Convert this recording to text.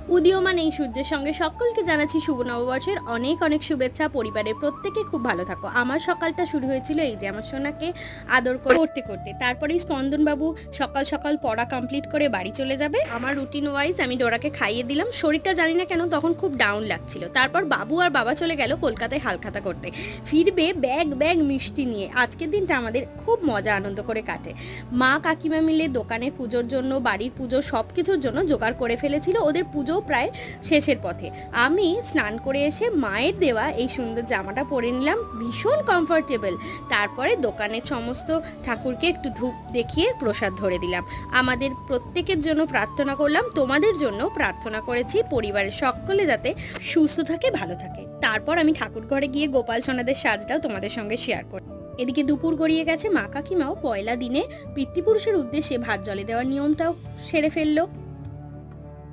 উদীয়মান এই সূর্যের সঙ্গে সকলকে জানাচ্ছি শুভ নববর্ষের অনেক অনেক শুভেচ্ছা। পরিবারের প্রত্যেকে খুব ভালো থাকো। আমার সকালটা শুরু হয়েছিল এই যে আমার সোনাকে আদর করতে করতে। তারপরেই স্পন্দনবাবু সকাল সকাল পড়া কমপ্লিট করে বাড়ি চলে যাবে। আমার রুটিন ওয়াইজ আমি ডোরাকে খাইয়ে দিলাম। শরীরটা জানি না কেন তখন খুব ডাউন লাগছিল। তারপর বাবু আর বাবা চলে গেল কলকাতায় হালখাতা করতে। ফিরবে ব্যাগ ব্যাগ মিষ্টি নিয়ে। আজকের দিনটা আমাদের খুব মজা আনন্দ করে কাটে। মা কাকিমা মিলে দোকানের পুজোর জন্য, বাড়ির পুজো সব কিছুর জন্য জোগাড় করে ফেলেছিল। ওদের পুজো প্রায় শেষের পথে। আমি স্নান করে এসে মায়ের দেওয়া এই সুন্দর জামাটা পরে নিলাম, ভীষণ কমফোর্টেবল। তারপরে দোকানের সমস্ত ঠাকুরকে একটু ধূপ দেখিয়ে প্রসাদ ধরে দিলাম। আমাদের প্রত্যেকের জন্য প্রার্থনা করলাম, তোমাদের জন্য প্রার্থনা করেছি পরিবারের সকলে যাতে সুস্থ থাকে, ভালো থাকে। তারপর আমি ঠাকুর ঘরে গিয়ে গোপাল সোনাদের সাজটাও তোমাদের সঙ্গে শেয়ার করি। এদিকে দুপুর গড়িয়ে গেছে, মা কাকিমাও পয়লা দিনে পিতৃপুরুষের উদ্দেশ্যে ভাত জলে দেওয়ার নিয়মটাও সেরে ফেললো।